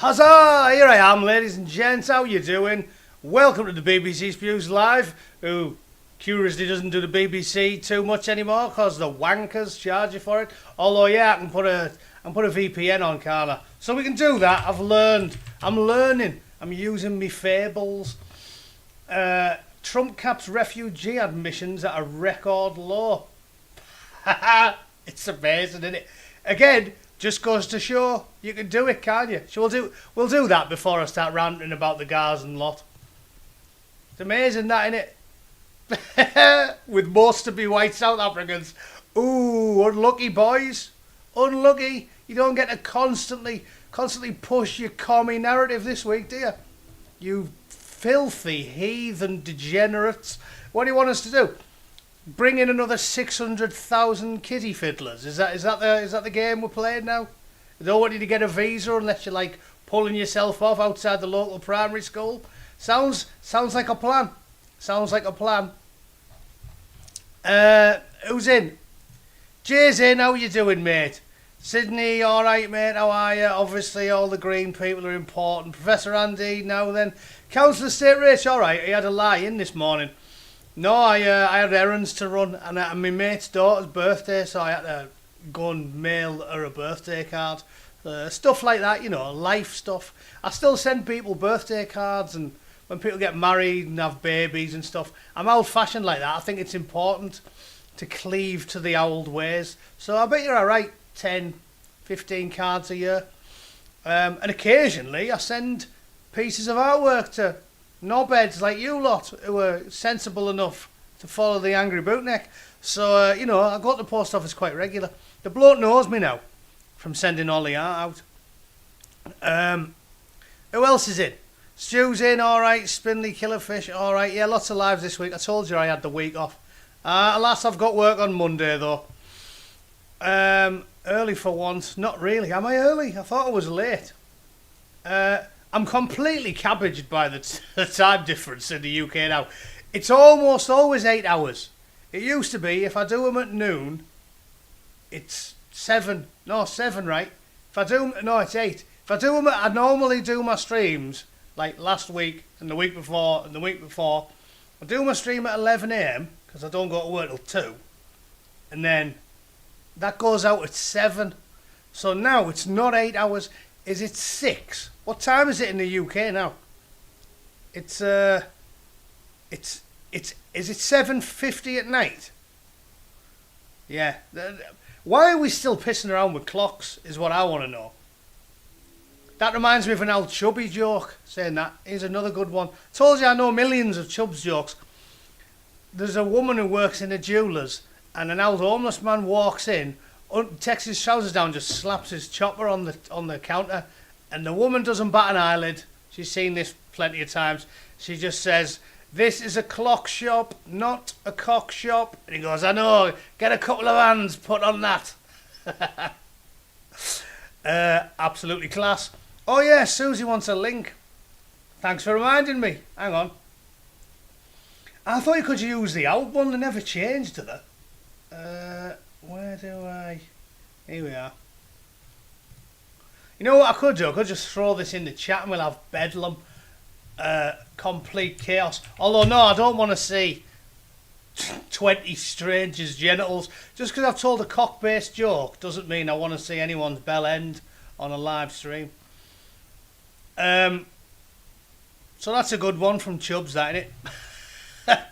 Huzzah! Here I am, ladies and gents. How you doing? Welcome to the BBC Spews Live, who curiously doesn't do the BBC too much anymore because the wankers charge you for it. Although, yeah, I can put a VPN on, can't I? So we can do that. I've learned. I'm learning. I'm using me fables. Trump caps refugee admissions at a record low. It's amazing, isn't it? Again, just goes to show you can do it, can't you? So we'll do that before I start ranting about the Gars and lot. It's amazing that, innit? With most to be white South Africans. Ooh, unlucky boys. Unlucky. You don't get to constantly push your commie narrative this week, do you? You filthy heathen degenerates. What do you want us to do? Bring in another 600,000 kiddie fiddlers. Is that the game we're playing now? They don't want you to get a visa unless you're like pulling yourself off outside the local primary school. Sounds like a plan. Sounds like a plan. Who's in? Jay's in. How you doing, mate? Sydney, all right, mate. How are you? Obviously, all the green people are important. Professor Andy, now then. Councillor State Rich, all right. He had a lie in this morning. No, I had errands to run, and my mate's daughter's birthday, so I had to go and mail her a birthday card. Stuff like that, you know, life stuff. I still send people birthday cards, and when people get married and have babies and stuff, I'm old-fashioned like that. I think it's important to cleave to the old ways. So I bet you're all right, 10, 15 cards a year. And occasionally I send pieces of artwork to knobheads like you lot who are sensible enough to follow the angry Bootneck. So, you know, I go to the post office quite regular. The bloke knows me now from sending all the art out. Who else is in? Stew's in, alright. Spindly Killerfish, alright. Yeah, lots of lives this week. I told you I had the week off. Alas, I've got work on Monday, though. Early for once. Not really. Am I early? I thought I was late. I'm completely cabbaged by the time difference in the UK now. It's almost always 8 hours. It used to be, if I do them at noon, it's 7. No, 7, right? It's 8. If I do them, I normally do my streams, like last week and the week before and the week before. I do my stream at 11 AM, because I don't go to work till 2. And then that goes out at 7. So now it's not 8 hours. Is it 6? What time is it in the UK now? Is it 7:50 at night? Yeah. Why are we still pissing around with clocks is what I want to know. That reminds me of an old Chubby joke, saying that. Here's another good one. Told you I know millions of Chubbs jokes. There's a woman who works in a jeweller's and an old homeless man walks in, takes his trousers down, just slaps his chopper on the counter, and the woman doesn't bat an eyelid. She's seen this plenty of times. She just says, "This is a clock shop, not a cock shop." And he goes, "I know, get a couple of hands put on that." Absolutely class. Oh yeah, Susie wants a link. Thanks for reminding me. Hang on. I thought you could use the old one. They never changed, do they? Where do I... Here we are. You know what I could do? I could just throw this in the chat and we'll have bedlam. Complete chaos. Although, no, I don't want to see 20 strangers' genitals. Just because I've told a cock-based joke doesn't mean I want to see anyone's bell end on a live stream. So that's a good one from Chubbs, that, innit?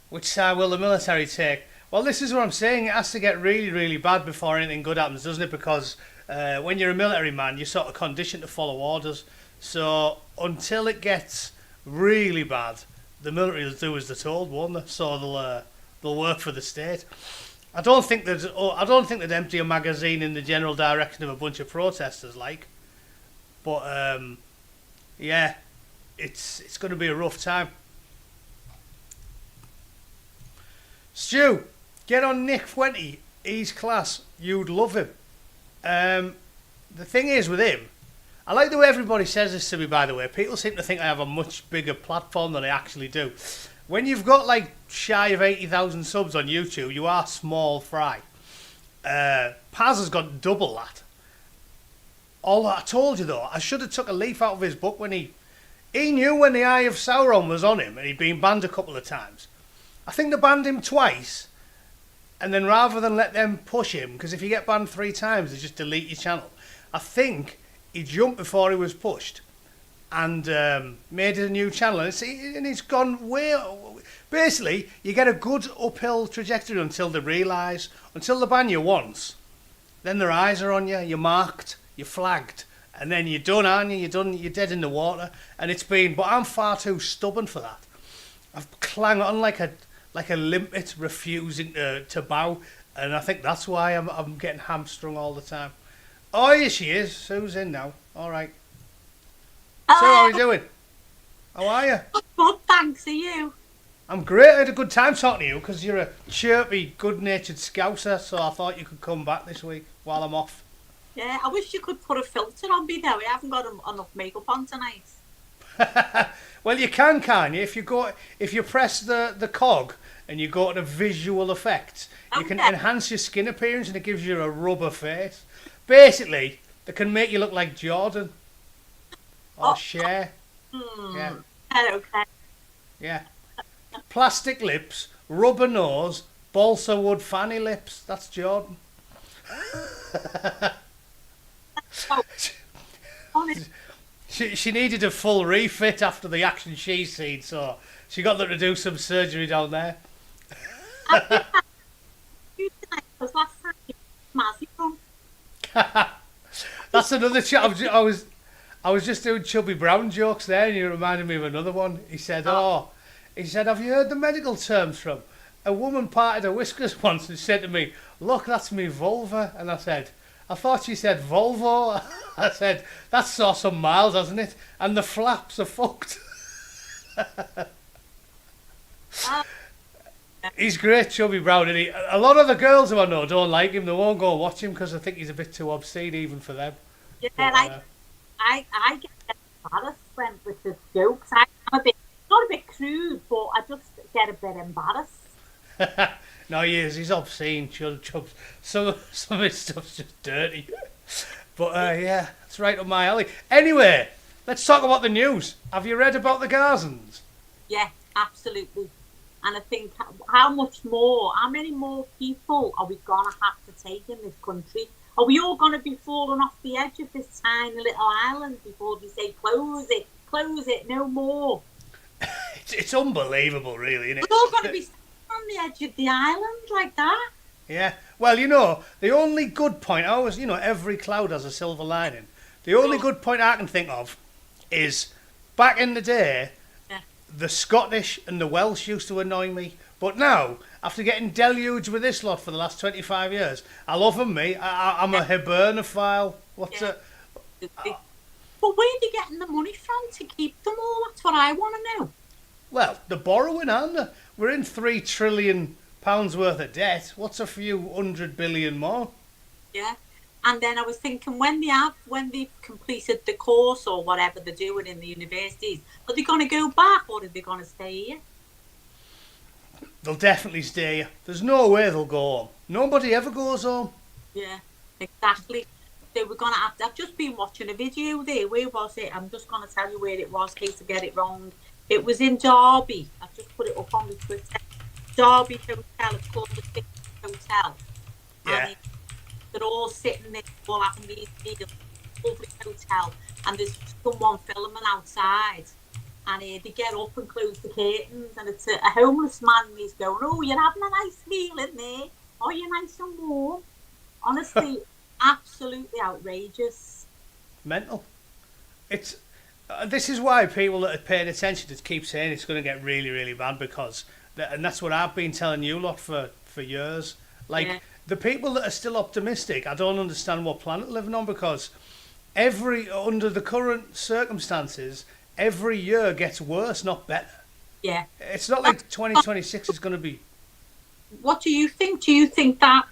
Which side will the military take? Well, this is what I'm saying. It has to get really, really bad before anything good happens, doesn't it? Because when you're a military man, you're sort of conditioned to follow orders. So until it gets really bad, the military will do as they're told, won't they? So they'll work for the state. I don't think they'd empty a magazine in the general direction of a bunch of protesters, like. But yeah, it's going to be a rough time. Stu, get on Nick Fuente. He's class. You'd love him. The thing is with him, I like the way everybody says this to me, by the way. People seem to think I have a much bigger platform than I actually do. When you've got like shy of 80,000 subs on YouTube, you are small fry. Paz has got double that. All I told you though, I should have took a leaf out of his book when he knew when the Eye of Sauron was on him and he'd been banned a couple of times. I think they banned him twice, and then rather than let them push him, because if you get banned 3 times, they just delete your channel. I think he jumped before he was pushed and made it a new channel, and it's gone way. Basically, you get a good uphill trajectory until they realise, until they ban you once, then their eyes are on you, you're marked, you're flagged, and then you're done, aren't you? You're done, you're dead in the water. And it's been, but I'm far too stubborn for that. I've clung on like a limpet, refusing to bow, and I think that's why I'm getting hamstrung all the time. Oh, here she is. Sue's in now. All right. Sue, how are you doing? How are you? Good, thanks. Are you? I'm great. I had a good time talking to you because you're a chirpy, good-natured scouser, so I thought you could come back this week while I'm off. Yeah, I wish you could put a filter on me though. I haven't got enough makeup on tonight. Well, you can't you? If you press the cog and you go to the visual effects, you can enhance your skin appearance and it gives you a rubber face. Basically, they can make you look like Jordan or Cher. Yeah. Okay. Yeah. Plastic lips, rubber nose, balsa wood fanny lips. That's Jordan. She needed a full refit after the action she's seen, so she got them to do some surgery down there. That's another chat. I was just doing Chubby Brown jokes there, and you reminded me of another one. He said, have you heard the medical terms from? A woman parted her whiskers once and said to me, look, that's me vulva. And I said, I thought she said Volvo. I said, that's saw some miles, hasn't it? And the flaps are fucked. He's great, Chubby Brown, isn't he? A lot of the girls who I know don't like him. They won't go watch him because I think he's a bit too obscene even for them. Yeah, but, I get embarrassed with the jokes. I'm not a bit crude, but I just get a bit embarrassed. No, he is. He's obscene. Chubbs. Some of his stuff's just dirty. But yeah, it's right up my alley. Anyway, let's talk about the news. Have you read about the Gazans? Yeah, absolutely. And I think how many more people are we going to have to take in this country? Are we all going to be falling off the edge of this tiny little island before we say, close it, no more? It's unbelievable, really, isn't it? We're all going to be on the edge of the island like that. Yeah. Well, the only good point, every cloud has a silver lining. The only good point I can think of is back in the day, the Scottish and the Welsh used to annoy me. But now, after getting deluged with this lot for the last 25 years, I love them, me. I'm a Hibernophile. What's it? But where are they getting the money from to keep them all? That's what I want to know. Well, they're borrowing, aren't they? We're in £3 trillion worth of debt. What's a few 100 billion more? Yeah. And then I was thinking, when they've completed the course or whatever they're doing in the universities, are they going to go back or are they going to stay here? They'll definitely stay here. There's no way they'll go home. Nobody ever goes home. Yeah, exactly. So we're going to have to... I've just been watching a video there. Where was it? I'm just going to tell you where it was in case I get it wrong. It was in Derby. I've just put it up on the Twitter. Derby Hotel. It's called the Six Hotel. Yeah. And they're all sitting there, all having these meals. Lovely hotel. And there's someone filming outside. And they get up and close the curtains. And it's a homeless man. And he's going, oh, you're having a nice meal in there. Oh, you're nice and warm. Honestly, absolutely outrageous. Mental. It's... this is why people that are paying attention to keep saying it's going to get really, really bad because... And that's what I've been telling you lot for years. The people that are still optimistic, I don't understand what planet they're living on because under the current circumstances, every year gets worse, not better. Yeah. It's not like 2026 is going to be... What do you think? Do you think that,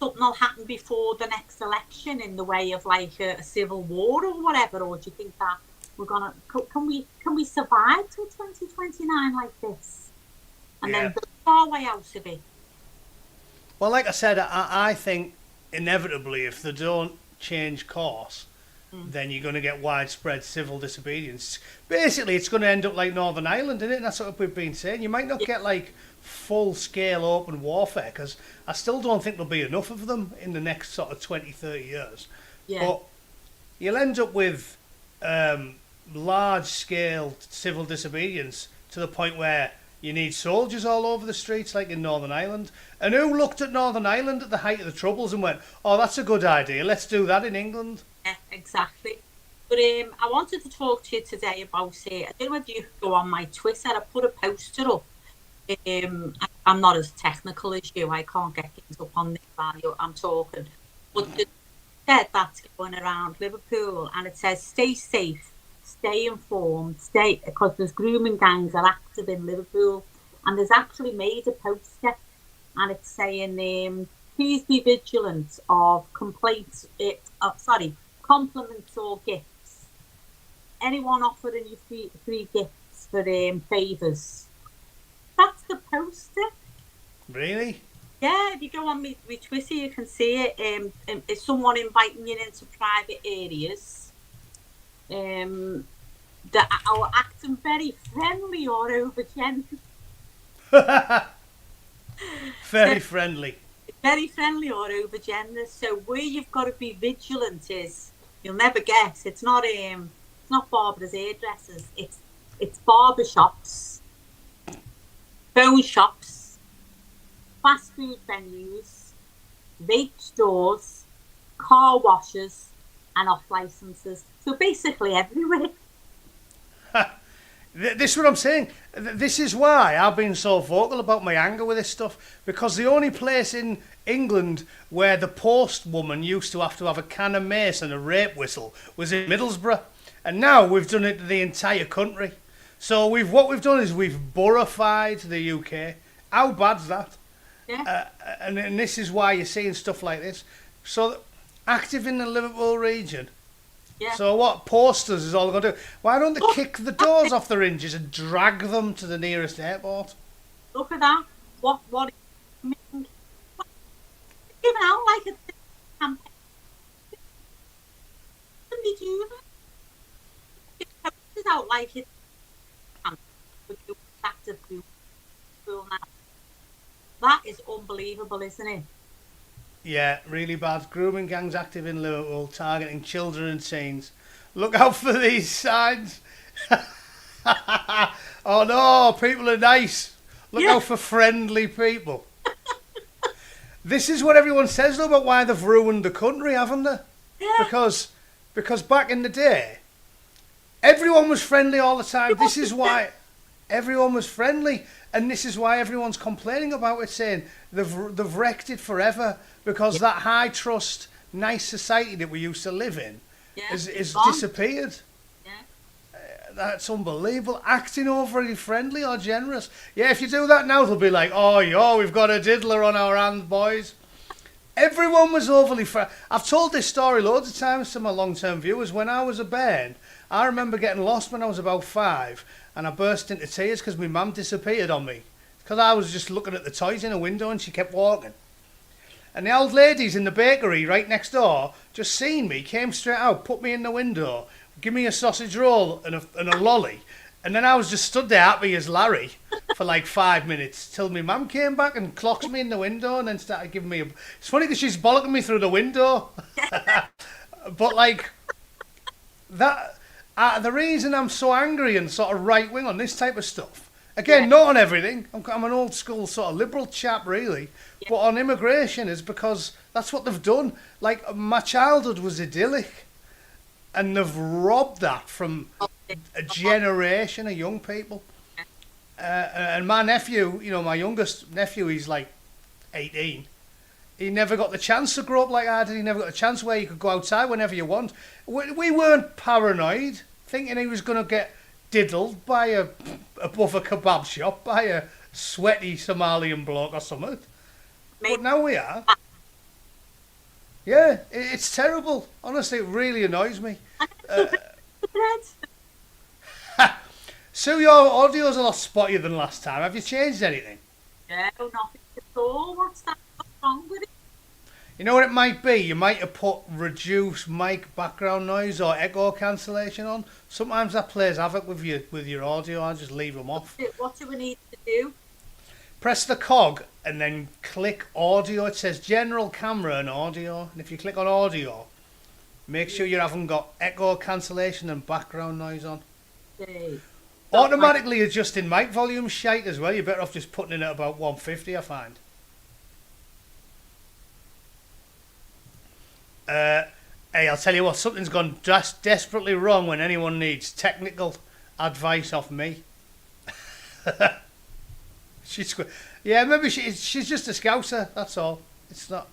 something will happen before the next election in the way of, a civil war or whatever? Or do you think that we're going to... Can we survive till 2029 like this? And then build our way out of it? Well, like I said, I think inevitably if they don't change course, then you're going to get widespread civil disobedience. Basically, it's going to end up like Northern Ireland, isn't it? And that's what we've been saying. You might not get like full-scale open warfare, because I still don't think there'll be enough of them in the next sort of 20, 30 years. Yeah. But you'll end up with large-scale civil disobedience to the point where you need soldiers all over the streets, like in Northern Ireland. And who looked at Northern Ireland at the height of the Troubles and went, oh, that's a good idea, let's do that in England? Yeah, exactly. But I wanted to talk to you today about I don't know if you go on my Twitter. I put a poster up. I'm not as technical as you. I can't get things up on this while I'm talking. But the said that's going around Liverpool, and it says, stay safe, stay informed, because there's grooming gangs are active in Liverpool. And there's actually made a poster, and it's saying, please be vigilant of compliments or gifts. Anyone offering you free gifts for favours. That's the poster. Really? Yeah, if you go on my Twitter, you can see it. It's someone inviting you into private areas that are acting very friendly or over gentle. Very friendly. Very friendly or over generous. So where you've got to be vigilant is, you'll never guess, it's not Barbara's hairdressers. It's barber shops, phone shops, fast food venues, vape stores, car washes, and off licenses. So basically everywhere. This is what I'm saying. This is why I've been so vocal about my anger with this stuff, because the only place in England where the postwoman used to have a can of mace and a rape whistle was in Middlesbrough, and now we've done it to the entire country. So what we've done is we've boroughfied the UK. How bad's that? Yeah. And this is why you're seeing stuff like this. So active in the Liverpool region. Yeah. So what posters is all they're going to do? Why don't they kick the doors off their hinges and drag them to the nearest airport? Look at that. What I mean, giving out like a campaign. What do you do? It comes out like it's active now. That is unbelievable, isn't it? Yeah, really bad. Grooming gangs active in Liverpool, targeting children and teens. Look out for these signs. Oh no, people are nice. Look out for friendly people. This is what everyone says though about why they've ruined the country, haven't they? Yeah. Because back in the day, everyone was friendly all the time. This is why everyone was friendly, and this is why everyone's complaining about it, saying they've wrecked it forever, because that high trust, nice society that we used to live in is disappeared. Yeah. That's unbelievable. Acting overly friendly or generous. Yeah, if you do that now, they'll be like, oh, we've got a diddler on our hands, boys. Everyone was overly friendly. I've told this story loads of times to my long-term viewers. When I was a bairn, I remember getting lost when I was about 5, and I burst into tears because my mum disappeared on me. Because I was just looking at the toys in a window and she kept walking. And the old ladies in the bakery right next door just seen me, came straight out, put me in the window, give me a sausage roll and a lolly. And then I was just stood there happy as Larry for like 5 minutes till my mum came back and clocks me in the window and then started giving me It's funny because she's bollocking me through the window. But like, that... the reason I'm so angry and sort of right-wing on this type of stuff, again, not on everything, I'm an old school sort of liberal chap really, but on immigration is because that's what they've done. Like, my childhood was idyllic, and they've robbed that from a generation of young people. And my nephew, my youngest nephew, he's like 18. He never got the chance to grow up like I did. He never got the chance where you could go outside whenever you want. We weren't paranoid, thinking he was going to get diddled by above a kebab shop by a sweaty Somalian bloke or something. But now we are. Yeah, it's terrible. Honestly, it really annoys me. So your audio's a lot spottier than last time. Have you changed anything? No, nothing at all. What's wrong with it? You know what it might be? You might have put reduce mic background noise or echo cancellation on. Sometimes that plays havoc with your audio. I just leave them off. What do we need to do? Press the cog and then click audio. It says general camera and audio. And if you click on audio, make sure you haven't got echo cancellation and background noise on. Okay. Automatically adjusting mic volume shite as well. You're better off just putting it at about 150, I find. Hey, I'll tell you what, something's gone just desperately wrong when anyone needs technical advice off me. Maybe she's just a scouser, that's all. It's not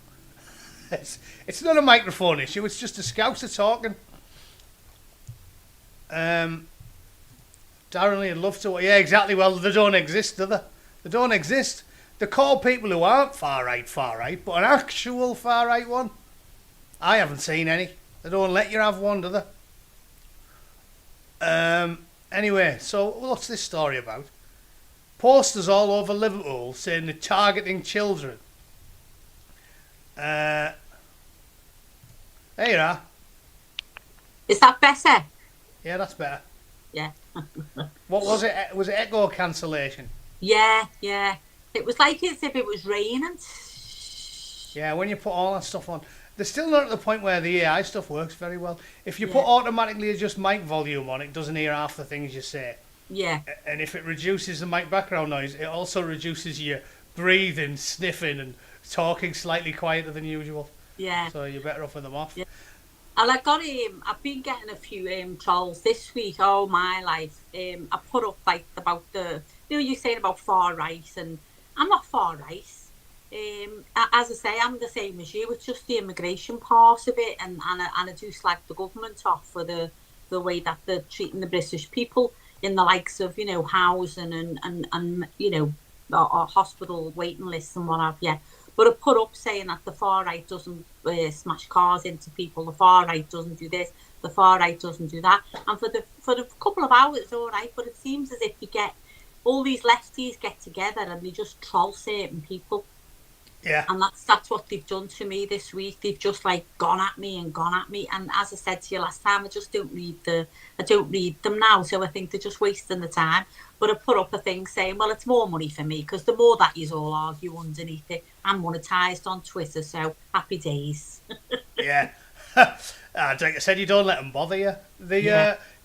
it's not a microphone issue, it's just a scouser talking. Darren, I'd love to. Yeah, exactly. Well, they don't exist, do they? They don't exist. They call people who aren't far right, but an actual far right one, I haven't seen any. They don't let you have one, do they? Anyway, so what's this story about? Posters all over Liverpool saying they're targeting children. There you are. Is that better? Yeah, that's better. Yeah. What was it? Was it echo cancellation? Yeah. It was like as if it was raining. Yeah, when you put all that stuff on. They're still not at the point where the AI stuff works very well. If you put automatically adjust mic volume on, it doesn't hear half the things you say. Yeah. And if it reduces the mic background noise, it also reduces your breathing, sniffing, and talking slightly quieter than usual. Yeah. So you're better off with them off. Yeah. And I've been getting a few trolls this week. All my life, I put up like about you're saying about far right, and I'm not far right. As I say, I'm the same as you. It's just the immigration part of it, and I do slag the government off for the way that they're treating the British people in the likes of housing and our hospital waiting lists and what have you. But I put up saying that the far right doesn't smash cars into people, the far right doesn't do this, the far right doesn't do that. And for the couple of hours, all right. But it seems as if you get all these lefties get together and they just troll certain people. Yeah. And that's what they've done to me this week. They've just like gone at me. And as I said to you last time, I just don't read them now. So I think they're just wasting the time. But I put up a thing saying, well, it's more money for me because the more that you all argue underneath it, I'm monetised on Twitter. So happy days. Yeah. Like I said, you don't let them bother you.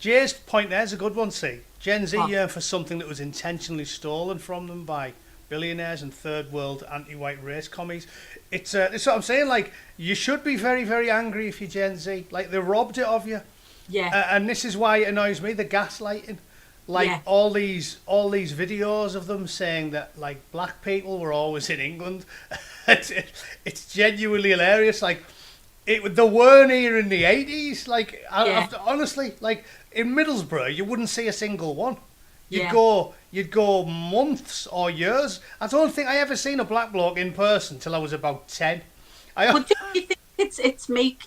Jay's point there's a good one, see. Gen Z yearn for something that was intentionally stolen from them by billionaires and third world anti-white race commies. It's what I'm saying. Like, you should be very, very angry if you're Gen Z. Like, they robbed it of you. Yeah. And this is why it annoys me, the gaslighting. Like, all these videos of them saying that, like, black people were always in England. It's genuinely hilarious. Like, they weren't here in the 80s. Like, honestly, like, in Middlesbrough, you wouldn't see a single one. You'd go months or years. I don't think I ever seen a black bloke in person till I was about 10. But do you think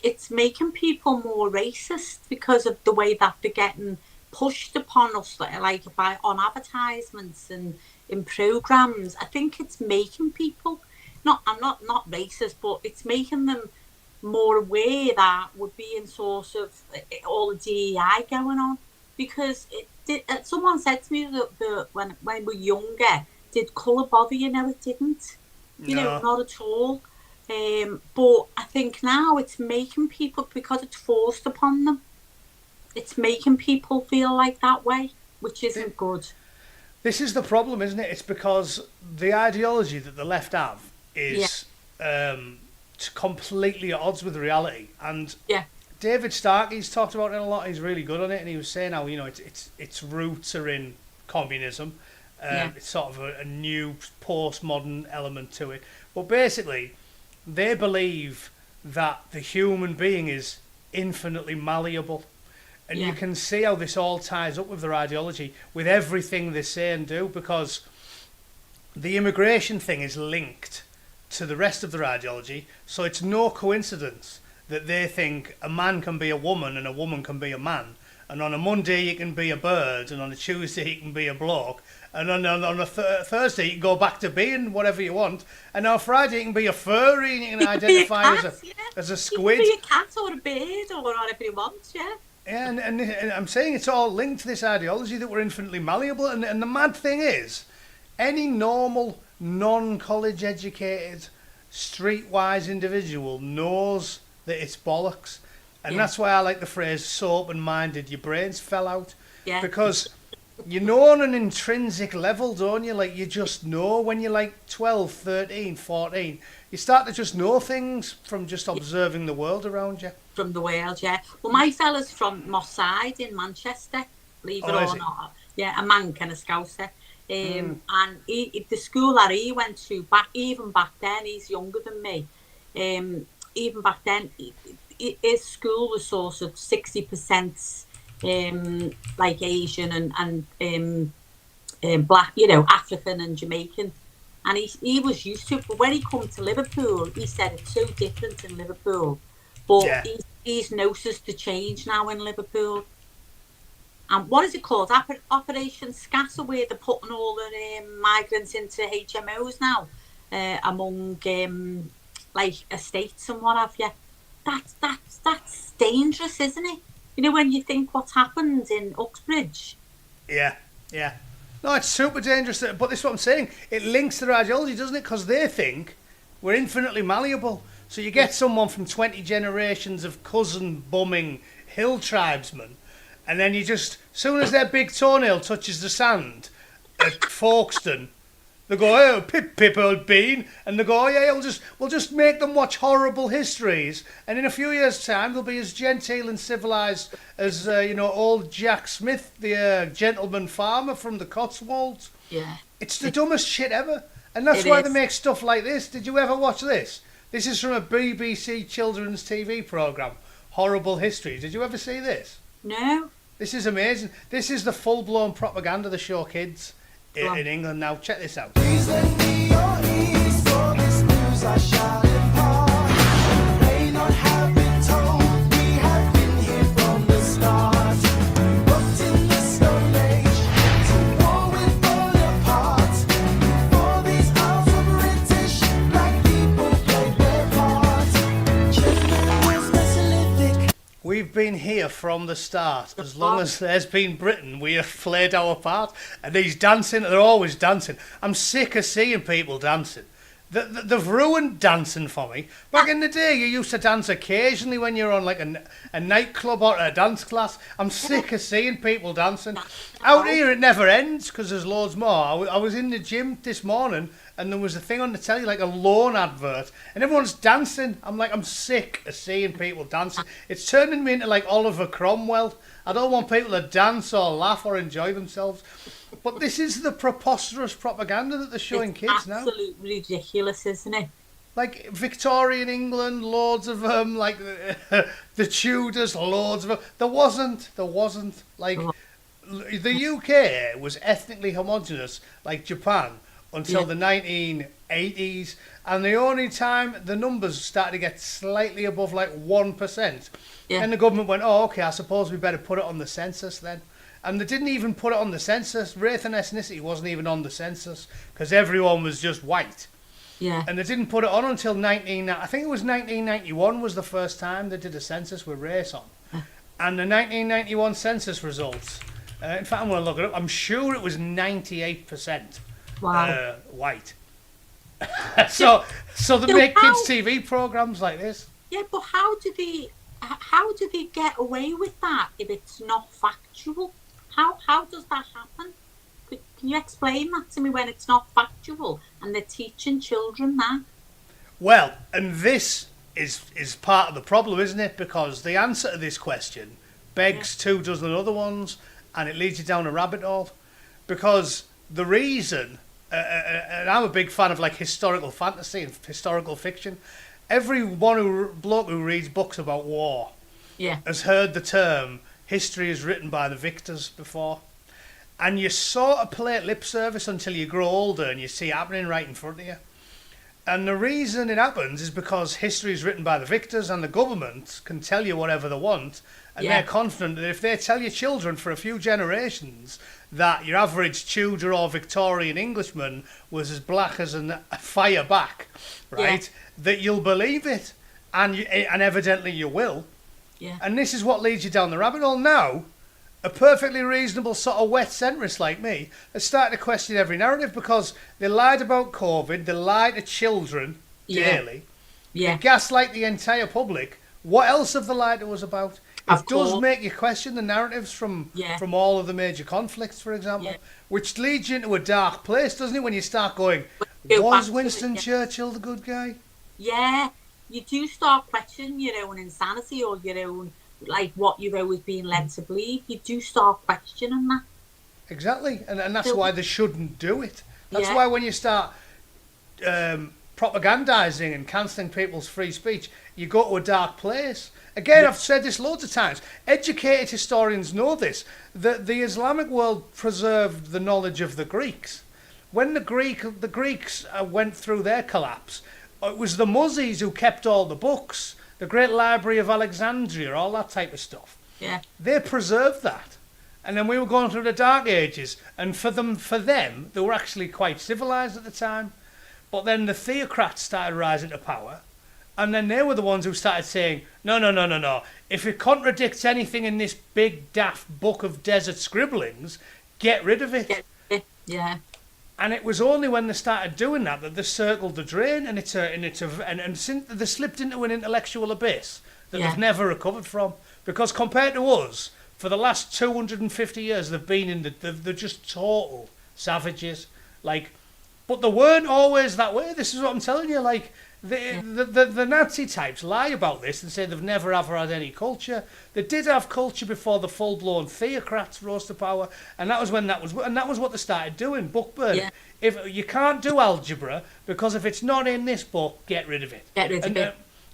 it's making people more racist because of the way that they're getting pushed upon us, like on advertisements and in programs? I think it's making people I'm not racist, but it's making them more aware that we're being sort of all the DEI going on. Because someone said to me that when we were younger, did colour bother you? No, it didn't. Not at all. But I think now it's making people, because it's forced upon them, it's making people feel like that way, which isn't good. This is the problem, isn't it? It's because the ideology that the left have is completely at odds with reality. And David Starkey's talked about it a lot. He's really good on it, and he was saying how its roots are in communism. It's sort of a new postmodern element to it. But basically, they believe that the human being is infinitely malleable, and you can see how this all ties up with their ideology, with everything they say and do, because the immigration thing is linked to the rest of their ideology. So it's no coincidence that they think a man can be a woman and a woman can be a man, and on a Monday you can be a bird, and on a Tuesday you can be a bloke, and on a Thursday you can go back to being whatever you want, and on Friday you can be a furry and you can identify as a squid. You can be a cat or a bird or whatever you want, yeah. Yeah, and I'm saying it's all linked to this ideology that we're infinitely malleable, and the mad thing is, any normal, non-college educated, streetwise individual knows that it's bollocks. And that's why I like the phrase "so open-minded your brains fell out." Yeah. Because you know on an intrinsic level, don't you? Like, you just know when you're like 12, 13, 14. You start to just know things from just observing the world around you. From the world, yeah. Well, my fella's from Moss Side in Manchester, believe it or not. Yeah, a Manc and a Scouser. And the school that he went to, even back then, he's younger than me. Even back then, his school was sort of 60% like Asian and black, African and Jamaican. And he was used to it. But when he come to Liverpool, he said it's so different in Liverpool. But he's noticed the change now in Liverpool. And what is it called? Operation Scatter, where they're putting all the migrants into HMOs now, among like estates and what have you. That's dangerous, isn't it? You know, when you think what's happened in Uxbridge. Yeah. No, it's super dangerous. But this is what I'm saying. It links to their ideology, doesn't it? Because they think we're infinitely malleable. So you get someone from 20 generations of cousin bumming hill tribesmen, and then you just, soon as their big toenail touches the sand at Folkestone, they go, "Oh, pip, old bean," and they go, "Oh yeah, we'll just make them watch horrible histories, and in a few years' time they'll be as genteel and civilised as old Jack Smith, the gentleman farmer from the Cotswolds." Yeah, it's the dumbest shit ever, and that's why they make stuff like this. Did you ever watch this? This is from a BBC children's TV programme, Horrible Histories. Did you ever see this? No. This is amazing. This is the full-blown propaganda they show kids in England now. Check this out. Please lend me your ears for this news I shall impart. You may not have been told, we have been here from the start. Booked in the Stone Age, to war with Bonaparte. For these hours of British, black people played their part. Children was Mesolithic. We've been here from the start. As long as there's been Britain, we have played our part. And these dancing, they're always dancing. I'm sick of seeing people dancing. They've ruined dancing for me. Back in the day, you used to dance occasionally when you're on like a nightclub or a dance class. I'm sick of seeing people dancing. Out here, it never ends because there's loads more. I was in the gym this morning and there was a thing on the telly, like a loan advert, and everyone's dancing. I'm sick of seeing people dancing. It's turning me into like Oliver Cromwell. I don't want people to dance or laugh or enjoy themselves. But this is the preposterous propaganda that they're showing kids now. It's absolutely ridiculous, isn't it? Like Victorian England, loads of them, like the Tudors, loads of them. There wasn't. Like, the UK was ethnically homogenous, like Japan, until the 1980s. And the only time the numbers started to get slightly above like 1%, and the government went, "Oh, okay, I suppose we better put it on the census then." And they didn't even put it on the census. Race and ethnicity wasn't even on the census because everyone was just white. Yeah. And they didn't put it on until 1991 was the first time they did a census with race on. And the 1991 census results, in fact, I'm going to look it up. I'm sure it was 98% white. so they make kids' TV programs like this. Yeah, but how do they get away with that if it's not factual? How does that happen? Can you explain that to me when it's not factual and they're teaching children that? Well, and this is part of the problem, isn't it? Because the answer to this question begs 2 dozen other ones, and it leads you down a rabbit hole. Because the reason, and I'm a big fan of like historical fantasy and historical fiction, every bloke who reads books about war has heard the term "history is written by the victors" before. And you sort of play lip service until you grow older and you see it happening right in front of you. And the reason it happens is because history is written by the victors, and the government can tell you whatever they want, and they're confident that if they tell your children for a few generations that your average Tudor or Victorian Englishman was as black as a fire back, right, that you'll believe it, and evidently you will. Yeah. And this is what leads you down the rabbit hole. Now, a perfectly reasonable sort of wet centrist like me has started to question every narrative, because they lied about COVID, they lied to children daily, they gaslight the entire public. What else have they lied to us about? It does make you question the narratives from all of the major conflicts, for example, which leads you into a dark place, doesn't it, when you start going, was Winston Churchill the good guy? Yeah, you do start questioning your own insanity, or your own, like, what you've always been led to believe. You do start questioning that. Exactly, and that's why they shouldn't do it. That's why when you start propagandising and cancelling people's free speech, you go to a dark place. Again, I've said this loads of times. Educated historians know this, that the Islamic world preserved the knowledge of the Greeks. When the Greeks went through their collapse, it was the Muzzies who kept all the books, the Great Library of Alexandria, all that type of stuff. Yeah. They preserved that. And then we were going through the Dark Ages, and for them, they were actually quite civilised at the time. But then the theocrats started rising to power, and then they were the ones who started saying, no. If it contradicts anything in this big daft book of desert scribblings, get rid of it. Yeah. And it was only when they started doing that they circled the drain, and since they slipped into an intellectual abyss that they've never recovered from. Because compared to us, for the last 250 years, they're just total savages. But they weren't always that way. This is what I'm telling you. The Nazi types lie about this and say they've never ever had any culture. They did have culture before the full-blown theocrats rose to power, and that was what they started doing, book burning. If you can't do algebra, because if it's not in this book, get rid of it.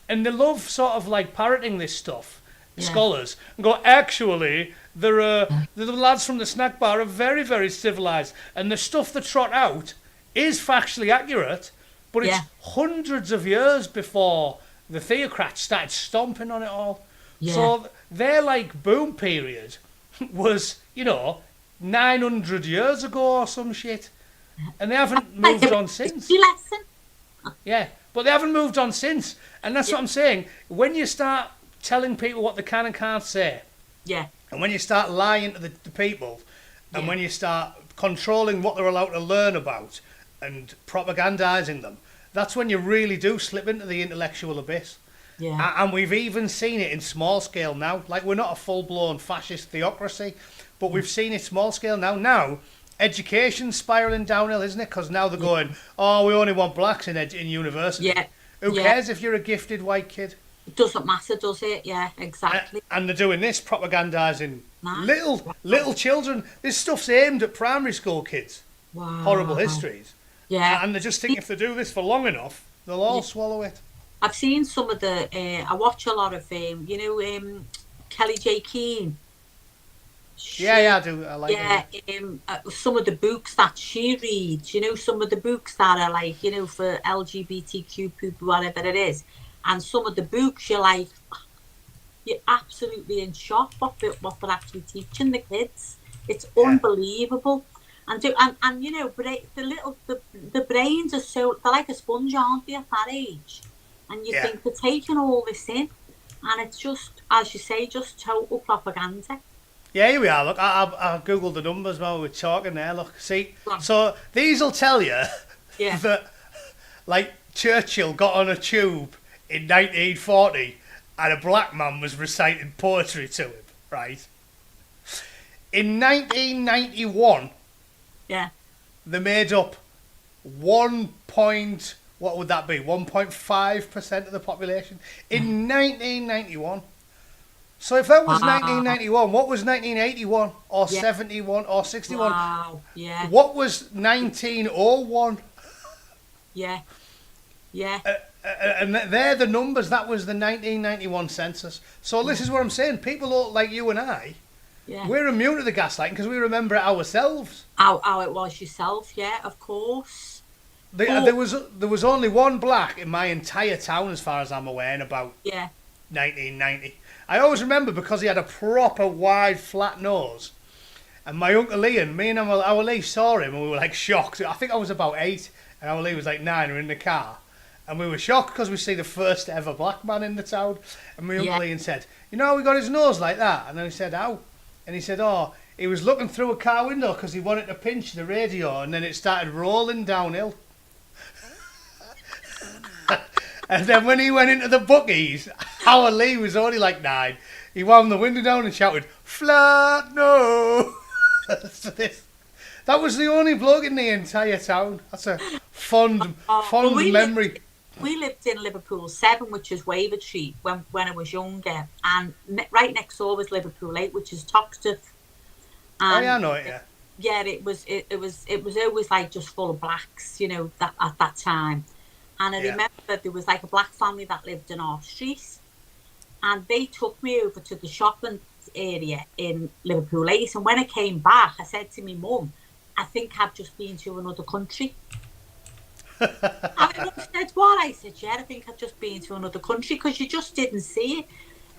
And they love sort of parroting this stuff, scholars, and go, actually, the lads from the snack bar are very, very civilised, and the stuff they trot out is factually accurate, but it's hundreds of years before the theocrats started stomping on it all. So their boom period was, 900 years ago or some shit, and they haven't moved on since. Yeah, but they haven't moved on since, and that's what I'm saying. When you start telling people what they can and can't say, and when you start lying to the people, and when you start controlling what they're allowed to learn about, and propagandising them, that's when you really do slip into the intellectual abyss. And we've even seen it in small scale now. We're not a full-blown fascist theocracy, but we've seen it small scale now. Now, education's spiralling downhill, isn't it? Because now they're going, we only want blacks in university. Who cares if you're a gifted white kid? It doesn't matter, does it? Yeah, exactly. And they're doing this, propagandising little children. This stuff's aimed at primary school kids. Wow. Horrible histories. Yeah. And they just think if they do this for long enough, they'll all swallow it. I've seen some of the, I watch a lot of, Kelly J. Keane. I do. I like it. Some of the books that she reads, some of the books that are for LGBTQ people, whatever it is. And some of the books, you're absolutely in shock what they're actually teaching the kids. It's unbelievable. And the brains are they're like a sponge, aren't they, at that age? And you think they're taking all this in, and it's just, as you say, just total propaganda. Yeah, here we are. Look, I googled the numbers while we were talking there. Look, see, so these will tell you that, Churchill got on a tube in 1940, and a black man was reciting poetry to him, right? In 1991. They made up 1.5% of the population in 1991. So if that was 1991, what was 1981 or 71 or 61? Wow. Yeah. What was 1901? Yeah. And they're the numbers. That was the 1991 census. So this is what I'm saying. People like you and I, we're immune to the gaslighting because we remember it ourselves. How it was yourself, of course. There was only one black in my entire town, as far as I'm aware, in about Yeah. 1990. I always remember because he had a proper wide, flat nose. And my Uncle Ian, me and our Lee saw him and we were like shocked. I think I was about 8 and our Lee was like 9. We were in the car. And we were shocked because we see the first ever black man in the town. And my Uncle Ian said, you know, we got his nose like that. And then we said, how? And he said, oh, he was looking through a car window because he wanted to pinch the radio and then it started rolling downhill. And then when he went into the bookies, our Lee was only like 9. He wound the window down and shouted, flat no. That was the only bloke in the entire town. That's a fond memory. We lived in Liverpool 7, which is Waverford Street, when I was younger, and right next door was Liverpool 8, which is Toxteth. Oh yeah, I know it. Yeah. Yeah, it was always like just full of blacks, you know, at that time. And I remember there was like a black family that lived in our street, and they took me over to the shopping area in Liverpool 8. And when I came back, I said to my mum, I think I've just been to another country. And my mum said, what? I said, yeah, I think I've just been to another country, because you just didn't see it.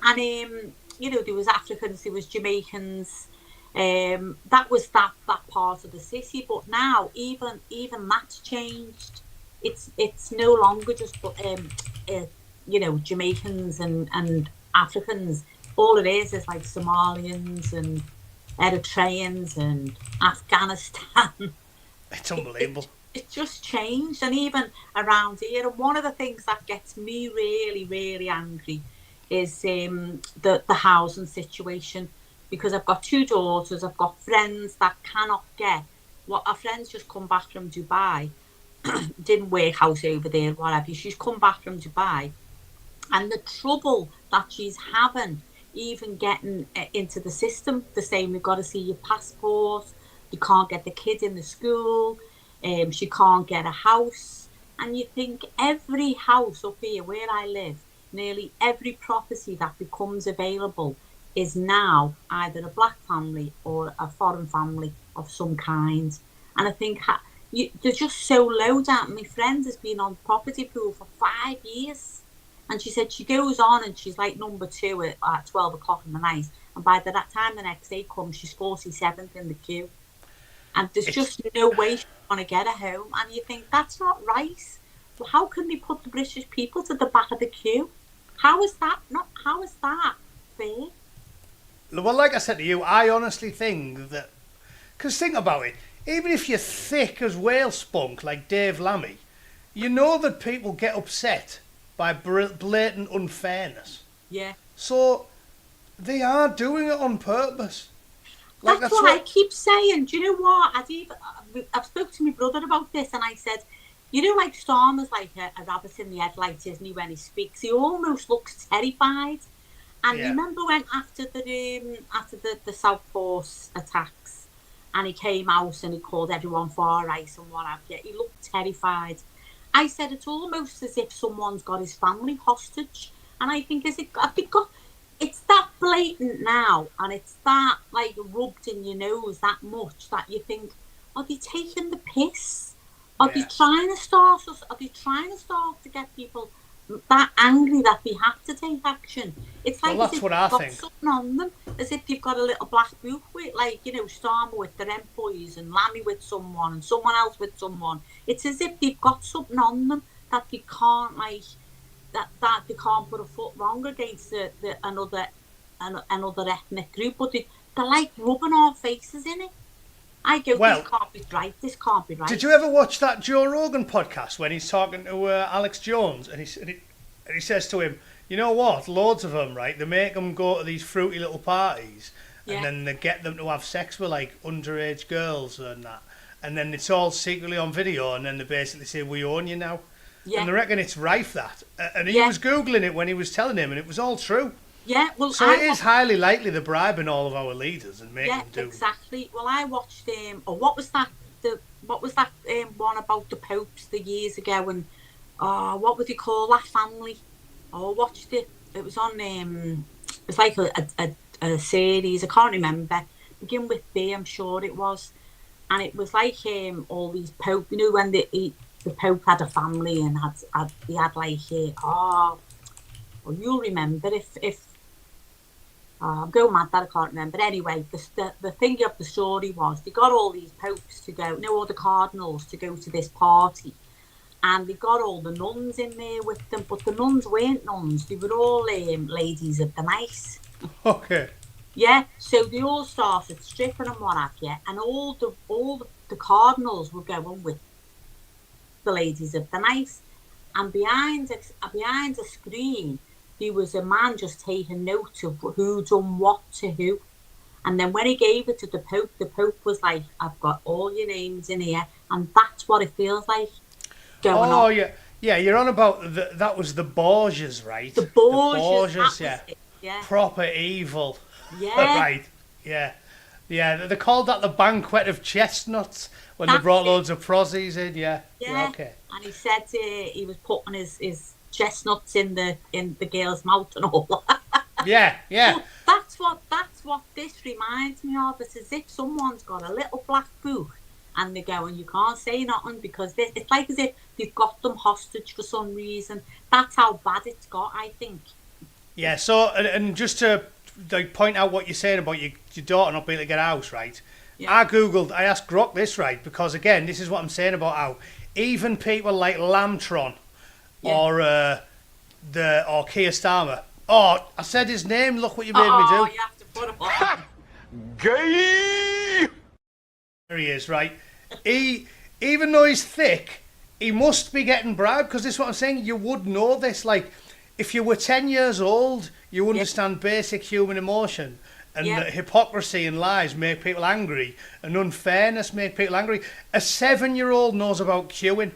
And, you know, there was Africans, there was Jamaicans, that was that part of the city. But now, even that's changed. It's no longer just you know, Jamaicans and Africans. All it is like Somalians and Eritreans and Afghanistan. It's unbelievable. It just changed. And even around here, and one of the things that gets me really, really angry is the housing situation, because I've got 2 daughters, I've got friends that cannot get what our friends just come back from Dubai. Didn't work out over there, whatever. She's come back from Dubai, and the trouble that she's having even getting into the system, the same, we've got to see your passport, you can't get the kid in the school, she can't get a house. And you think every house up here where I live, nearly every property that becomes available is now either a black family or a foreign family of some kind. And I think they're just so low down. My friend has been on property pool for 5 years, and she said she goes on and she's like number 2 at 12 o'clock in the night, and by the time the next day comes, she's 47th in the queue, and there's just no way she's going to get a home. And you think, that's not right. Well, how can they put the British people to the back of the queue? How is that fair? Well, like I said to you, I honestly think that, because think about it, even if you're thick as whale spunk like Dave Lammy, you know that people get upset by blatant unfairness. Yeah. So they are doing it on purpose. Like, that's what I keep saying. Do you know what? I've spoke to my brother about this, and I said, you know, like Stormer's like a rabbit in the headlights, isn't he, when he speaks? He almost looks terrified. And you remember when after the Southport attacks, and he came out and he called everyone far right and what have you, he looked terrified. I said, it's almost as if someone's got his family hostage. And I think, it's that blatant now, and it's that like rubbed in your nose that much that you think, are they taking the piss? Are they trying to start us? Are they trying to get people that angry that they have to take action? It's like, well, that's what I think. Something on them, as if they've got a little black book with, like, you know, Starmer with their employees and Lammy with someone and someone else with someone. It's as if they've got something on them that they can't, like, that they can't put a foot wrong against another ethnic group, but they're like rubbing our faces in it. I go, this can't be right. Did you ever watch that Joe Rogan podcast when he's talking to Alex Jones, and he says to him, you know what, loads of them, right, they make them go to these fruity little parties, and then they get them to have sex with like underage girls and that, and then it's all secretly on video, and then they basically say, we own you now. And they reckon it's rife, that. And he was Googling it when he was telling him, and it was all true. Yeah, well, so it is highly likely they're bribing all of our leaders and making them do. Yeah, exactly. Well, I watched what was that one about the popes the years ago, and what would they call that family? I watched it. It was on it was like a series. I can't remember. Begin with B, I'm sure it was, and it was like all these popes. You know, when the the Pope had a family and he had like well, you'll remember if I'm going mad that I can't remember. Anyway, the thing of the story was they got all these popes to go, all the cardinals to go to this party, and they got all the nuns in there with them, but the nuns weren't nuns; they were all ladies of the night. Okay. Yeah, so they all started stripping and what have you, and all the cardinals were going with the ladies of the night, and behind a screen there was a man just taking note of who done what to who, and then when he gave it to the Pope was like, "I've got all your names in here," and that's what it feels like going on. Oh yeah, you're on about that was the Borgias, right? The Borgias, yeah, proper evil. Yeah. Right. Yeah. Yeah. They called that the banquet of chestnuts when they brought loads of prozzies in. Yeah. Yeah. Okay. And he said he was putting his chestnuts in the girl's mouth and all that. Yeah. Yeah. But that's what this reminds me of. It's as if someone's got a little black book and they're going, you can't say nothing because it's like as if they've got them hostage for some reason. That's how bad it's got, I think. Yeah. So and just to point out what you're saying about your daughter not being able to get out, right? Yeah. I asked Grok this, right? Because again, this is what I'm saying about how even people like Lamtron or Keir Starmer. Oh, I said his name. Look what you made me do. Oh, you have to put him on. Gay. There he is, right? Even though he's thick, he must be getting bribed because this is what I'm saying. You would know this, like. If you were 10 years old, you understand basic human emotion, and that hypocrisy and lies make people angry, and unfairness make people angry. A 7-year-old knows about queuing.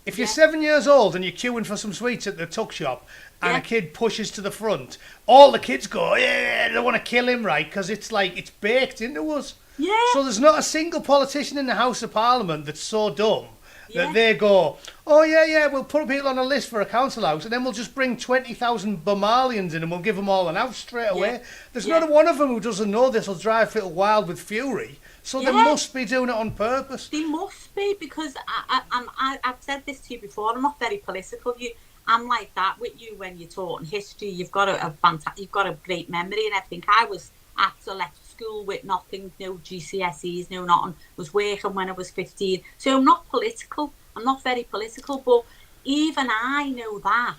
If you're 7 years old and you're queuing for some sweets at the tuck shop, and a kid pushes to the front, all the kids go, yeah, they want to kill him, right? Because it's like, it's baked into us. Yeah. So there's not a single politician in the House of Parliament that's so dumb that they go, oh yeah, we'll put people on a list for a council house and then we'll just bring 20,000 Bomalians in and we'll give them all an house straight away. There's not one of them who doesn't know this will drive people wild with fury. So they must be doing it on purpose. They must be, because I've said this to you before, I'm not very political. I'm like that with you when you're taught in history. You've got you've got a great memory and everything. I was left school with nothing, no GCSEs, no nothing. Was working when I was 15. So I'm not political. I'm not very political, but even I know that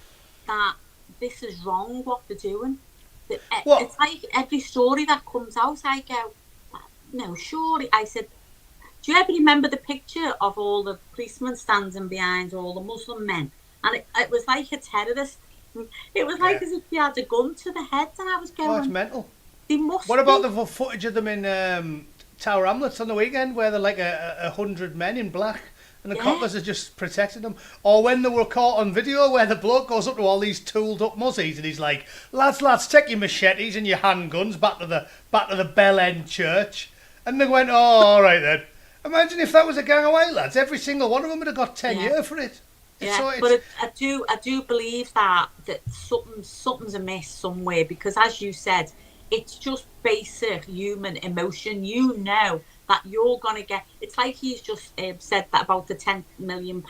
this is wrong what they're doing. It's like every story that comes out, I go, no, surely. I said, do you ever remember the picture of all the policemen standing behind all the Muslim men? And it was like a terrorist. It was like as if they had a gun to the head, and I was going, oh, it's mental. What about the footage of them in Tower Hamlets on the weekend where they're like 100 men in black and the coppers are just protecting them? Or when they were caught on video where the bloke goes up to all these tooled up muzzies and he's like, lads, take your machetes and your handguns back to the Bell End church. And they went, oh, all right then. Imagine if that was a gang of white lads. Every single one of them would have got 10 years for it. Yeah, but I do believe that something's amiss somewhere, because as you said, it's just basic human emotion. You know that you're going to get... It's like he's just said that about the £10 million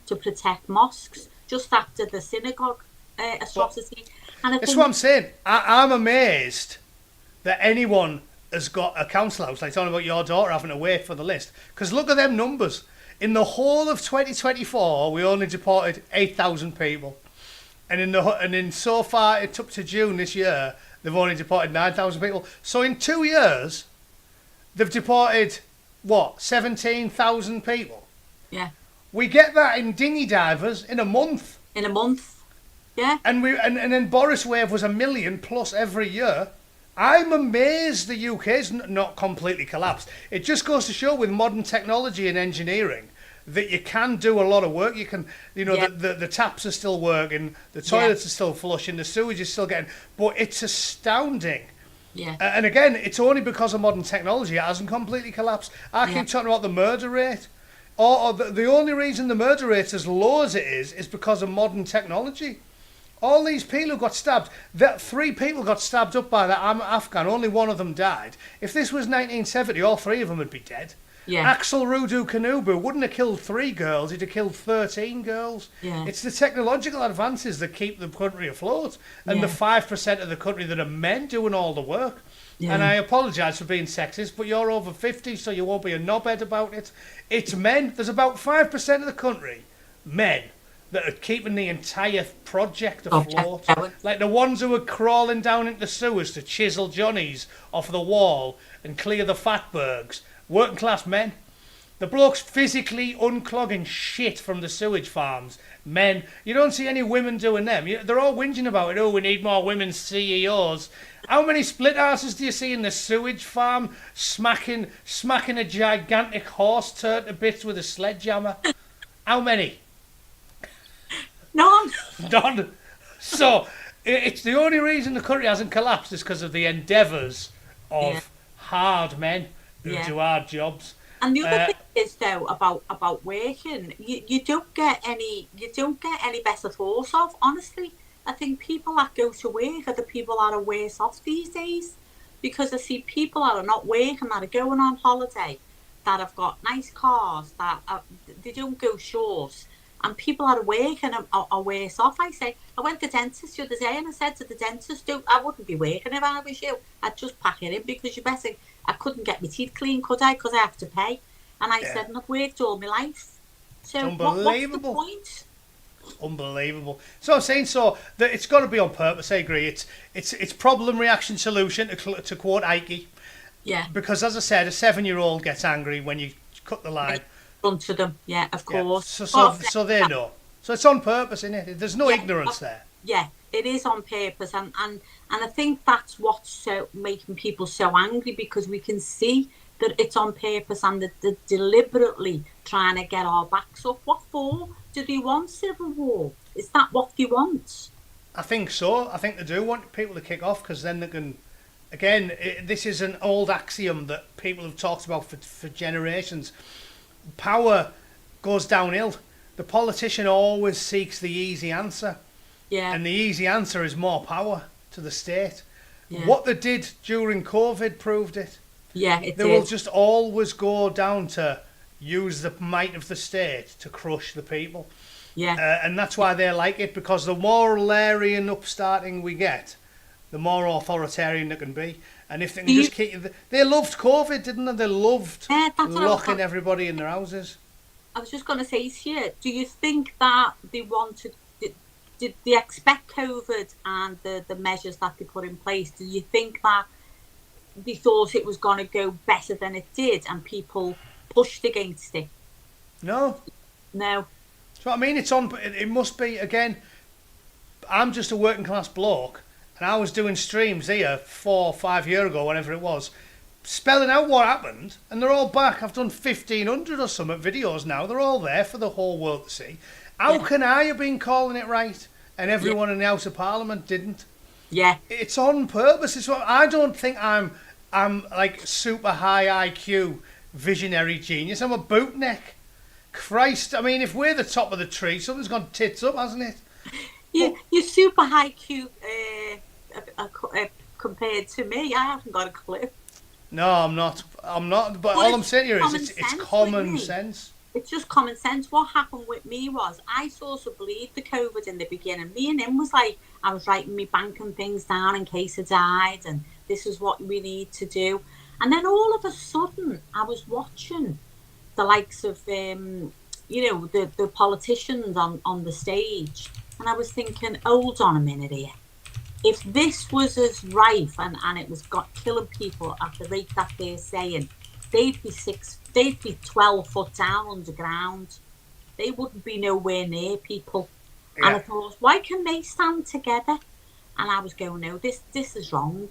to protect mosques just after the synagogue atrocity. That's what I'm saying. I'm amazed that anyone has got a council house, like talking about your daughter having to wait for the list. Because look at them numbers. In the whole of 2024, we only deported 8,000 people. And in so far, it's up to June this year, they've only deported 9,000 people. So in 2 years, they've deported, 17,000 people? Yeah. We get that in dinghy divers in a month. In a month, yeah. And then Boris Wave was 1 million plus every year. I'm amazed the UK's not completely collapsed. It just goes to show with modern technology and engineering that you can do a lot of work. You can, the taps are still working, the toilets are still flushing, the sewage is still getting... But it's astounding. Yeah. And again, it's only because of modern technology. It hasn't completely collapsed. I keep talking about the murder rate. Or the only reason the murder rate is as low as it is because of modern technology. All these people who got stabbed, 3 people got stabbed up by that Afghan, only one of them died. If this was 1970, all 3 of them would be dead. Yeah. Axel Rudu Kanubu wouldn't have killed 3 girls, he'd have killed 13 girls. Yeah. It's the technological advances that keep the country afloat, and the Yeah. 5% of the country that are men doing all the work. Yeah. And I apologise for being sexist, but you're over 50, so you won't be a knobhead about it. It's men. There's about 5% of the country, men, that are keeping the entire project afloat. Like the ones who are crawling down into sewers to chisel Johnnies off the wall and clear the fatbergs. Working class men. The blokes physically unclogging shit from the sewage farms. Men. You don't see any women doing them. They're all whinging about it. Oh, we need more women CEOs. How many split asses do you see in the sewage farm smacking a gigantic horse turd to bits with a sledgehammer? How many? None. None. So, it's the only reason the country hasn't collapsed is because of the endeavours of hard men who do hard jobs. And the other thing is though about working, you don't get any better thoughts of. Honestly, I think people that go to work are the people that are worse off these days, because I see people that are not working, that are going on holiday, that have got nice cars, they don't go short, and people that are working are worse off. I went to the dentist the other day and I said to the dentist, I wouldn't be working if I was you. I'd just pack it in, because I couldn't get my teeth clean, could I? Because I have to pay. And I said, and I've worked all my life. So what's the point? Unbelievable. So I'm saying that it's got to be on purpose. I agree. It's problem reaction solution, to quote Ike. Yeah. Because as I said, a 7-year-old gets angry when you cut the line. Front to them, yeah, of course. Yeah. So they know. So it's on purpose, isn't it? There's no ignorance there. Yeah, it is on purpose, and I think that's what's so making people so angry, because we can see that it's on purpose and that they're deliberately trying to get our backs up. What for? Do they want civil war? Is that what they want? I think so. I think they do want people to kick off, because then they can. Again, this is an old axiom that people have talked about for generations. Power goes downhill. The politician always seeks the easy answer. Yeah. And the easy answer is more power to the state. Yeah. What they did during COVID proved it. Yeah, it They will just always go down to use the might of the state to crush the people. Yeah. And that's why they like it, because the more Larian upstarting we get, the more authoritarian they can be. And if they can just keep... They loved COVID, didn't they? They loved locking everybody in their houses. I was just going to say to you, do you think that they wanted... Did they expect COVID and the measures that they put in place? Do you think that they thought it was going to go better than it did and people pushed against it? No. So I mean, it must be, again, I'm just a working class bloke, and I was doing streams here 4 or 5 years ago, whenever it was, spelling out what happened, and they're all back. I've done 1,500 or something videos now. They're all there for the whole world to see. How can I have been calling it right, and everyone in the House of Parliament didn't? Yeah. It's on purpose. I don't think I'm like super high IQ visionary genius. I'm a bootneck. Christ, I mean, if we're the top of the tree, something's gone tits up, hasn't it? You're super high Q compared to me. I haven't got a clue. No, I'm not. But all I'm saying here is it's common sense. It's just common sense. What happened with me was I sort of believed the COVID in the beginning. Me and him was like, I was writing me banking things down in case I died, and this is what we need to do. And then all of a sudden, I was watching the likes of, the politicians on the stage, and I was thinking, hold on a minute here. If this was as rife and it was killing people at the rate that they're saying, they'd be 12 foot down underground. They wouldn't be nowhere near people. Yeah. And I thought, why can they stand together? And I was going, no, this is wrong.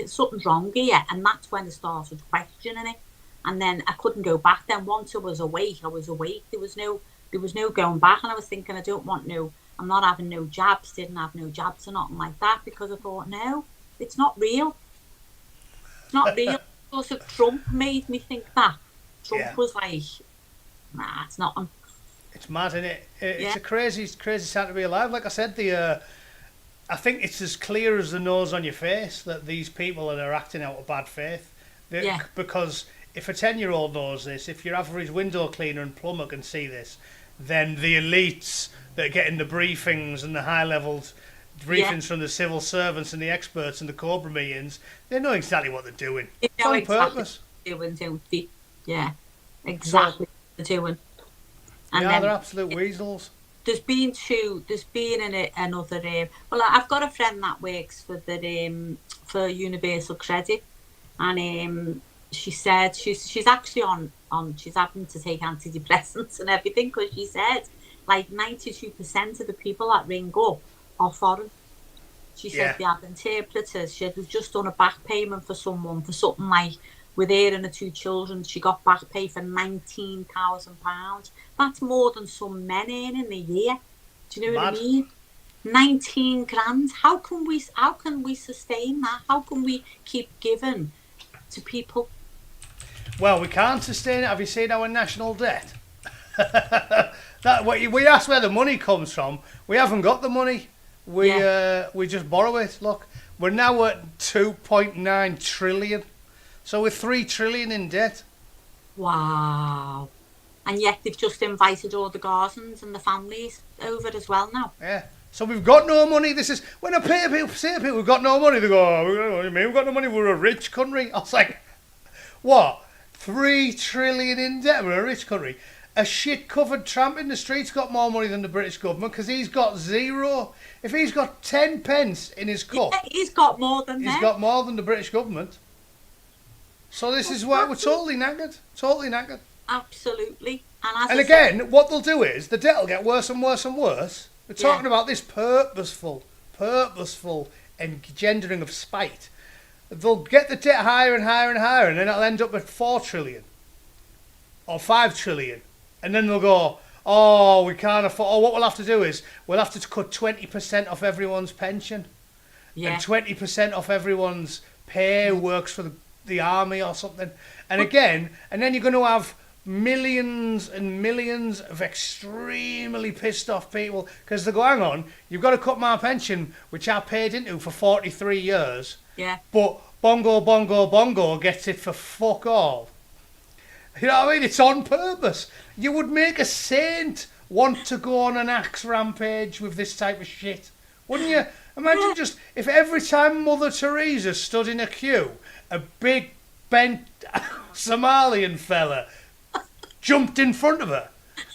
Something's wrong here. And that's when I started questioning it. And then I couldn't go back. Then once I was awake. There was no going back. And I was thinking, I'm not having no jabs. Didn't have no jabs or nothing like that, because I thought, no, it's not real. It's not real. Also, Trump made me think that. Trump was like, nah, it's not. It's mad, isn't it? It's a crazy time to be alive. Like I said, I think it's as clear as the nose on your face that these people are acting out of bad faith. Because if a 10-year-old knows this, if your average window cleaner and plumber can see this, then the elites that are getting the briefings and the high-level briefings from the civil servants and the experts and the Cobra meetings, they know exactly what they're doing. They It's know on exactly purpose. what they're doing, don't they? Yeah, exactly what they're doing. And Yeah, then they're absolute weasels. there's been another well, I've got a friend that works for the for Universal Credit, and she said she's actually on she's having to take antidepressants and everything, because she said like 92% of the people that ring up are foreign. She said they have interpreters. She had just done a back payment for someone for something like, with her and her 2 children, she got back pay for £19,000. That's more than some men earn in a year. Do you know what I mean? 19 grand. How can we sustain that? How can we keep giving to people? Well, we can't sustain it. Have you seen our national debt? We asked where the money comes from. We haven't got the money. We just borrow it. Look, we're now at 2.9 trillion. So we're 3 trillion in debt. Wow. And yet they've just invited all the Gazans and the families over as well now. Yeah. So we've got no money. This is, when I say to people we've got no money, they go, oh, what do you mean we've got no money? We're a rich country. I was like, what? 3 trillion in debt? We're a rich country. A shit-covered tramp in the street's got more money than the British government because he's got 0. If he's got 10 pence in his cup, he's got more than he's got more than the British government. So this is why we're totally knackered. Totally knackered. Absolutely. And again, what they'll do is the debt will get worse and worse and worse. We're talking about this purposeful engendering of spite. They'll get the debt higher and higher and higher, and then it'll end up at 4 trillion or 5 trillion. And then they'll go, oh, we can't afford... Oh, what we'll have to do is we'll have to cut 20% off everyone's pension. Yeah. And 20% off everyone's pay who works for the army or something. And again, and then you're going to have millions and millions of extremely pissed off people because they go, hang on, you've got to cut my pension, which I paid into for 43 years. Yeah. But Bongo gets it for fuck all. You know what I mean? It's on purpose. You would make a saint want to go on an axe rampage with this type of shit, wouldn't you? Imagine just if every time Mother Teresa stood in a queue, a big bent Somalian fella jumped in front of her.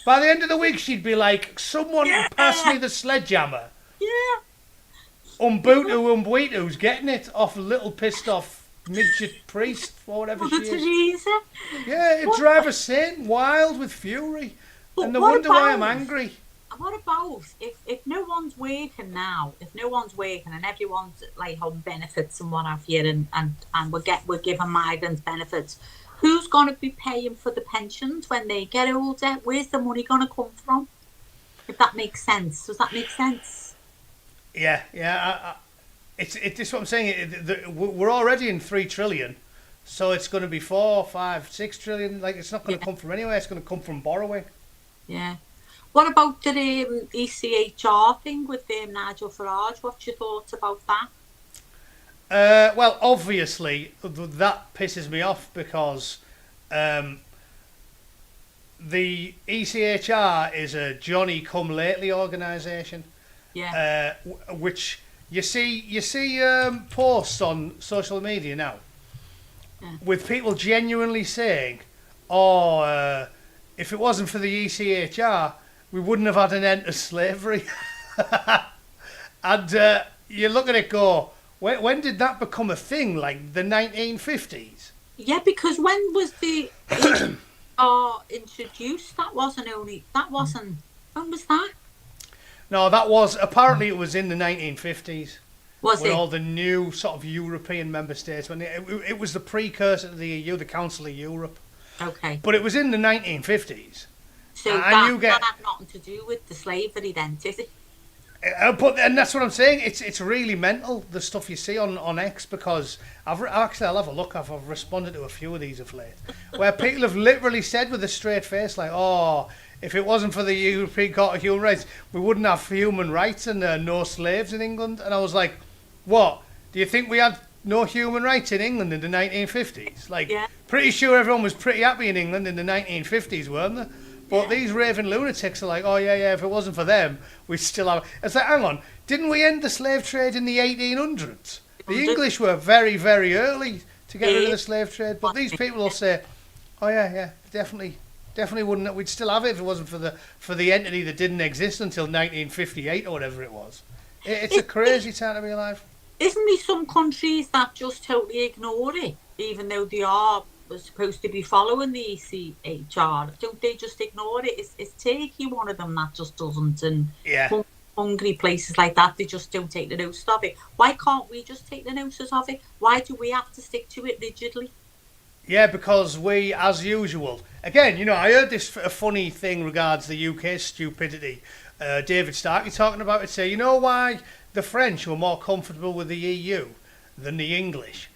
By the end of the week, she'd be like, someone pass me the sledgehammer. Yeah. Umbuitu's getting it off a little pissed off midget priest or whatever she is. Yeah, it'd drive a saint wild with fury. But and they wonder why I'm angry. What about if no one's working now, if no one's working and everyone's like on benefits and what have you, and we're giving migrants benefits, who's going to be paying for the pensions when they get older? Where's the money going to come from? If that makes sense. Does that make sense? Yeah. It's what I'm saying. We're already in 3 trillion, so it's going to be 4, 5, 6 trillion. Like, it's not going to come from anywhere. It's going to come from borrowing. Yeah. What about the ECHR thing with Nigel Farage? What's your thoughts about that? Well, obviously, that pisses me off because the ECHR is a Johnny-come-lately organisation. Yeah. Which you see posts on social media now with people genuinely saying, "Oh, if it wasn't for the ECHR, we wouldn't have had an end to slavery." And you look at it, go, when did that become a thing? Like the 1950s? Yeah, because when was the introduced? When was that? No, that was, apparently it was in the 1950s. Was it? With all the new sort of European member states. When it was the precursor to the EU, the Council of Europe. Okay. But it was in the 1950s. So that had nothing to do with the slavery then, did it? And that's what I'm saying. It's really mental, the stuff you see on X, because I'll have a look. I've responded to a few of these of late, where people have literally said with a straight face, like, "Oh, if it wasn't for the European Court of Human Rights, we wouldn't have human rights and no slaves in England." And I was like, "What? Do you think we had no human rights in England in the 1950s. Like, Yeah. pretty sure everyone was pretty happy in England in the 1950s, weren't they? But these raving lunatics are like, oh yeah, if it wasn't for them, we'd still have... It's like, hang on, didn't we end the slave trade in the 1800s? The English were very, very early to get rid of the slave trade, but these people will say, oh yeah, definitely wouldn't. We'd still have it if it wasn't for the entity that didn't exist until 1958 or whatever it was. It's a crazy time to be alive. Isn't there some countries that just totally ignore it, even though they are supposed to be following the ECHR? Don't they just ignore it? Is Turkey one of them that just doesn't? And hungry places like that, they just don't take the notice of it. Why can't we just take the notice of it? Why do we have to stick to it rigidly? Yeah, because we, as usual, again, I heard this a funny thing regards the UK stupidity. David Starkey talking about it, say, you know why the French were more comfortable with the EU than the English?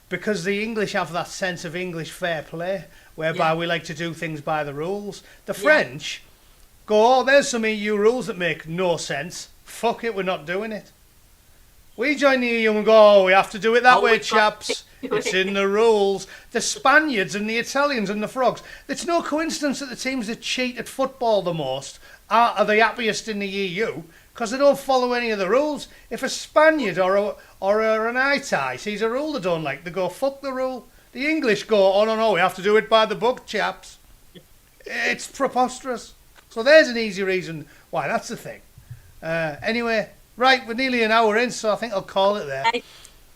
Because the English have that sense of English fair play, whereby we like to do things by the rules. The French go, oh, there's some EU rules that make no sense. Fuck it, we're not doing it. We join the EU and go, oh, we have to do it that way, chaps. It's in the rules. The Spaniards and the Italians and the Frogs. It's no coincidence that the teams that cheat at football the most are the happiest in the EU, because they don't follow any of the rules. If a Spaniard or an Itai sees a rule they don't like, they go, fuck the rule. The English go, oh no, we have to do it by the book, chaps. It's preposterous. So there's an easy reason why that's the thing. Anyway, right, we're nearly an hour in, so I think I'll call it there.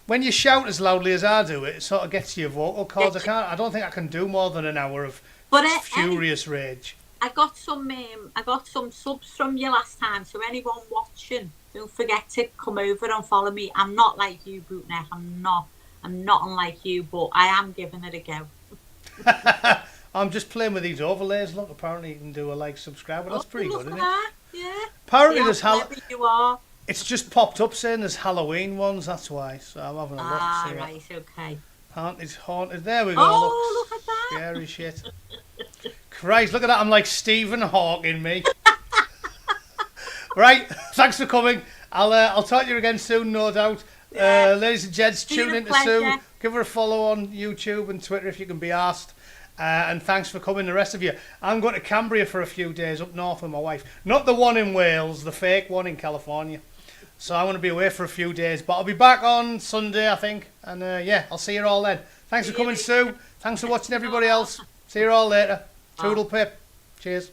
When you shout as loudly as I do, it sort of gets your vocal cords. I don't think I can do more than an hour of furious rage. I got some subs from you last time, so anyone watching, don't forget to come over and follow me. I'm not like you, Bootneck. I'm not unlike you, but I am giving it a go. I'm just playing with these overlays. Look, apparently you can do a subscribe. That's pretty good, isn't it? Yeah. Apparently you are. It's just popped up saying there's Halloween ones, that's why. So I'm having a look. Right, okay. It's haunted. There we go. Oh, look at that. Scary shit. Christ, look at that. I'm like Stephen Hawking, me. Right, thanks for coming. I'll talk to you again soon, no doubt. Yeah. Ladies and gents, tune in to Sue. Give her a follow on YouTube and Twitter if you can be asked. And thanks for coming, the rest of you. I'm going to Cambria for a few days up north with my wife. Not the one in Wales, the fake one in California. So I want to be away for a few days. But I'll be back on Sunday, I think. And I'll see you all then. Thanks for coming, Sue. Thanks for watching, everybody else. See you all later. Toodle pip. Cheers.